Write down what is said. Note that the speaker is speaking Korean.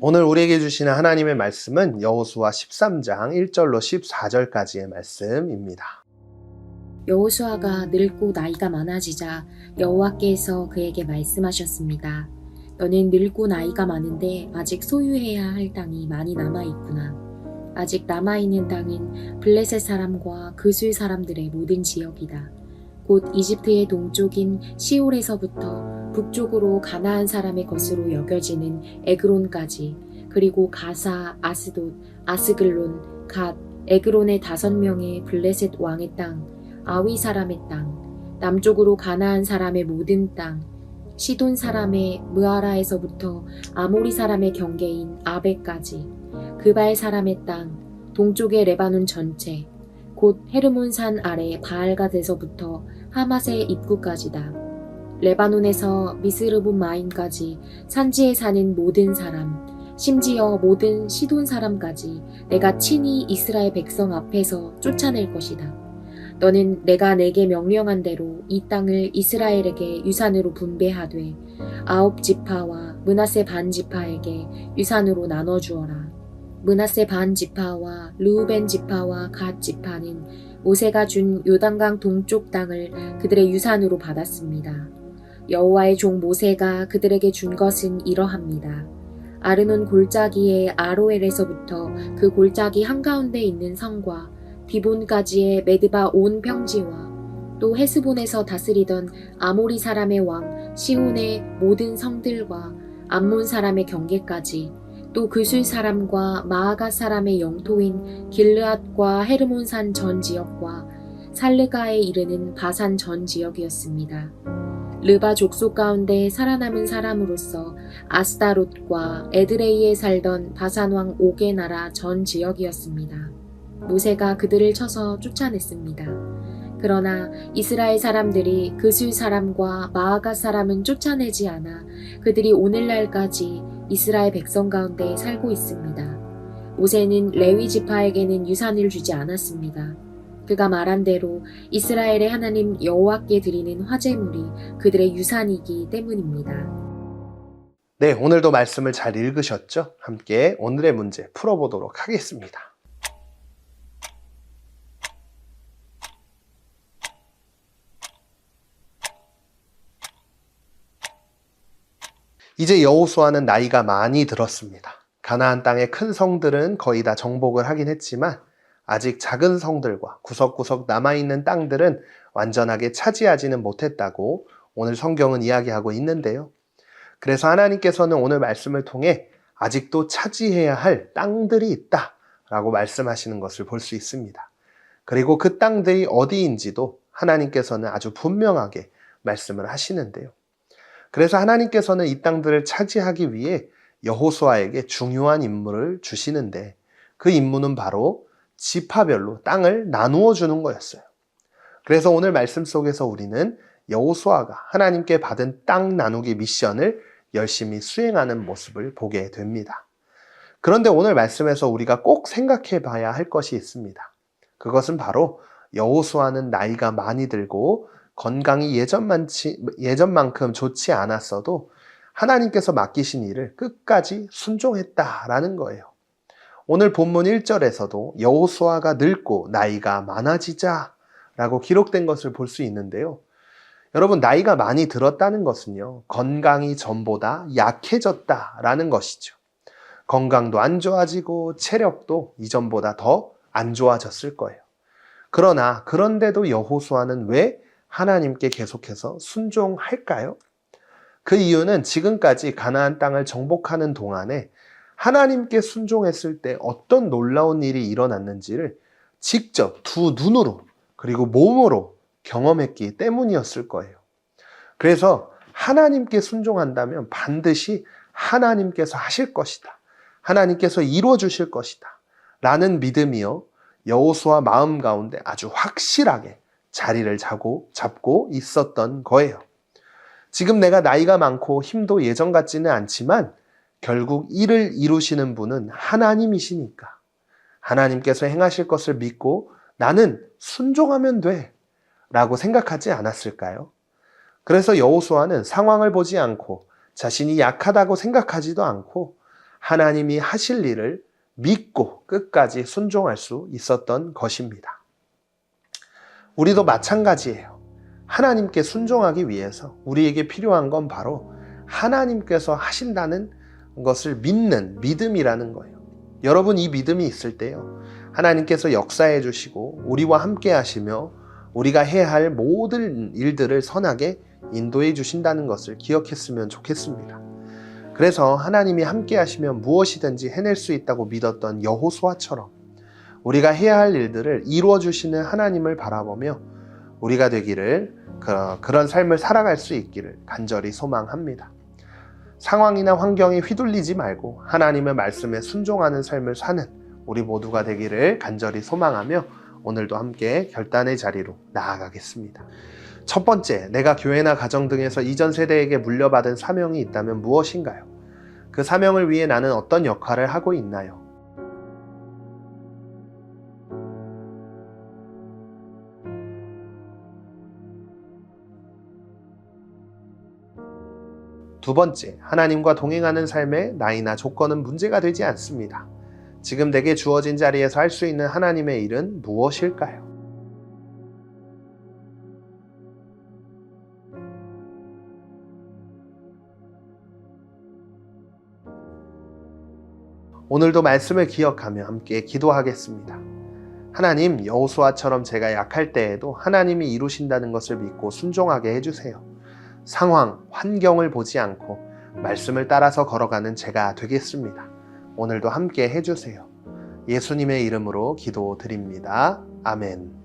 오늘 우리에게 주시는 하나님의 말씀은 여호수아 13장 1절로 14절까지의 말씀입니다. 여호수아가 늙고 나이가 많아지자 여호와께서 그에게 말씀하셨습니다. 너는 늙고 나이가 많은데 아직 소유해야 할 땅이 많이 남아있구나. 아직 남아있는 땅은 블레셋 사람과 그술 사람들의 모든 지역이다. 곧 이집트의 동쪽인 시올에서부터 북쪽으로 가나안 사람의 것으로 여겨지는 에그론까지, 그리고 가사, 아스돗, 아스글론, 갓, 에그론의 5명의 블레셋 왕의 땅, 아위 사람의 땅, 남쪽으로 가나안 사람의 모든 땅, 시돈 사람의 무아라에서부터 아모리 사람의 경계인 아베까지, 그발 사람의 땅, 동쪽의 레바논 전체, 곧 헤르몬산 아래 바알갓에서부터 하맛의 입구까지다. 레바논에서 미스르본 마임까지 산지에 사는 모든 사람, 심지어 모든 시돈 사람까지 내가 친히 이스라엘 백성 앞에서 쫓아낼 것이다. 너는 내가 내게 명령한 대로 이 땅을 이스라엘에게 유산으로 분배하되 9지파와 므낫세 반지파에게 유산으로 나눠주어라. 므낫세 반지파와 르우벤 지파와 갓 지파는 모세가 준 요단강 동쪽 땅을 그들의 유산으로 받았습니다. 여호와의 종 모세가 그들에게 준 것은 이러합니다. 아르논 골짜기의 아로엘에서부터 그 골짜기 한가운데 있는 성과 디본까지의 메드바 온 평지와 또 헤스본에서 다스리던 아모리 사람의 왕 시온의 모든 성들과 암몬 사람의 경계까지, 또 그술 사람과 마아갓 사람의 영토인 길르앗과 헤르몬산 전 지역과 살르가에 이르는 바산 전 지역이었습니다. 르바 족속 가운데 살아남은 사람으로서 아스다롯과 에드레이에 살던 바산 왕 옥의 나라 전 지역이었습니다. 모세가 그들을 쳐서 쫓아냈습니다. 그러나 이스라엘 사람들이 그술 사람과 마아갓 사람은 쫓아내지 않아 그들이 오늘날까지 이스라엘 백성 가운데 살고 있습니다. 모세는 레위 지파에게는 유산을 주지 않았습니다. 그가 말한 대로 이스라엘의 하나님 여호와께 드리는 화제물이 그들의 유산이기 때문입니다. 네, 오늘도 말씀을 잘 읽으셨죠? 함께 오늘의 문제 풀어보도록 하겠습니다. 이제 여호수아는 나이가 많이 들었습니다. 가나안 땅의 큰 성들은 거의 다 정복을 하긴 했지만 아직 작은 성들과 구석구석 남아있는 땅들은 완전하게 차지하지는 못했다고 오늘 성경은 이야기하고 있는데요. 그래서 하나님께서는 오늘 말씀을 통해 아직도 차지해야 할 땅들이 있다라고 말씀하시는 것을 볼 수 있습니다. 그리고 그 땅들이 어디인지도 하나님께서는 아주 분명하게 말씀을 하시는데요. 그래서 하나님께서는 이 땅들을 차지하기 위해 여호수아에게 중요한 임무를 주시는데, 그 임무는 바로 지파별로 땅을 나누어 주는 거였어요. 그래서 오늘 말씀 속에서 우리는 여호수아가 하나님께 받은 땅 나누기 미션을 열심히 수행하는 모습을 보게 됩니다. 그런데 오늘 말씀에서 우리가 꼭 생각해 봐야 할 것이 있습니다. 그것은 바로 여호수아는 나이가 많이 들고 건강이 예전만큼 좋지 않았어도 하나님께서 맡기신 일을 끝까지 순종했다라는 거예요. 오늘 본문 1절에서도 여호수아가 늙고 나이가 많아지자 라고 기록된 것을 볼 수 있는데요. 여러분, 나이가 많이 들었다는 것은요, 건강이 전보다 약해졌다라는 것이죠. 건강도 안 좋아지고 체력도 이전보다 더 안 좋아졌을 거예요. 그런데도 여호수아는 왜 하나님께 계속해서 순종할까요? 그 이유는 지금까지 가나안 땅을 정복하는 동안에 하나님께 순종했을 때 어떤 놀라운 일이 일어났는지를 직접 두 눈으로 그리고 몸으로 경험했기 때문이었을 거예요. 그래서 하나님께 순종한다면 반드시 하나님께서 하실 것이다. 하나님께서 이루어 주실 것이다. 라는 믿음이요, 여호수아 마음 가운데 아주 확실하게 자리를 잡고 있었던 거예요. 지금 내가 나이가 많고 힘도 예전 같지는 않지만 결국 일을 이루시는 분은 하나님이시니까 하나님께서 행하실 것을 믿고 나는 순종하면 돼 라고 생각하지 않았을까요? 그래서 여호수아는 상황을 보지 않고 자신이 약하다고 생각하지도 않고 하나님이 하실 일을 믿고 끝까지 순종할 수 있었던 것입니다. 우리도 마찬가지예요. 하나님께 순종하기 위해서 우리에게 필요한 건 바로 하나님께서 하신다는 것을 믿는 믿음이라는 거예요. 여러분, 이 믿음이 있을 때요, 하나님께서 역사해 주시고 우리와 함께 하시며 우리가 해야 할 모든 일들을 선하게 인도해 주신다는 것을 기억했으면 좋겠습니다. 그래서 하나님이 함께 하시면 무엇이든지 해낼 수 있다고 믿었던 여호수아처럼 우리가 해야 할 일들을 이루어 주시는 하나님을 바라보며 우리가 되기를, 그런 삶을 살아갈 수 있기를 간절히 소망합니다. 상황이나 환경에 휘둘리지 말고 하나님의 말씀에 순종하는 삶을 사는 우리 모두가 되기를 간절히 소망하며 오늘도 함께 결단의 자리로 나아가겠습니다. 첫 번째, 내가 교회나 가정 등에서 이전 세대에게 물려받은 사명이 있다면 무엇인가요? 그 사명을 위해 나는 어떤 역할을 하고 있나요? 두 번째, 하나님과 동행하는 삶에 나이나 조건은 문제가 되지 않습니다. 지금 내게 주어진 자리에서 할 수 있는 하나님의 일은 무엇일까요? 오늘도 말씀을 기억하며 함께 기도하겠습니다. 하나님, 여호수아처럼 제가 약할 때에도 하나님이 이루신다는 것을 믿고 순종하게 해주세요. 상황, 환경을 보지 않고 말씀을 따라서 걸어가는 제가 되겠습니다. 오늘도 함께 해주세요. 예수님의 이름으로 기도드립니다. 아멘.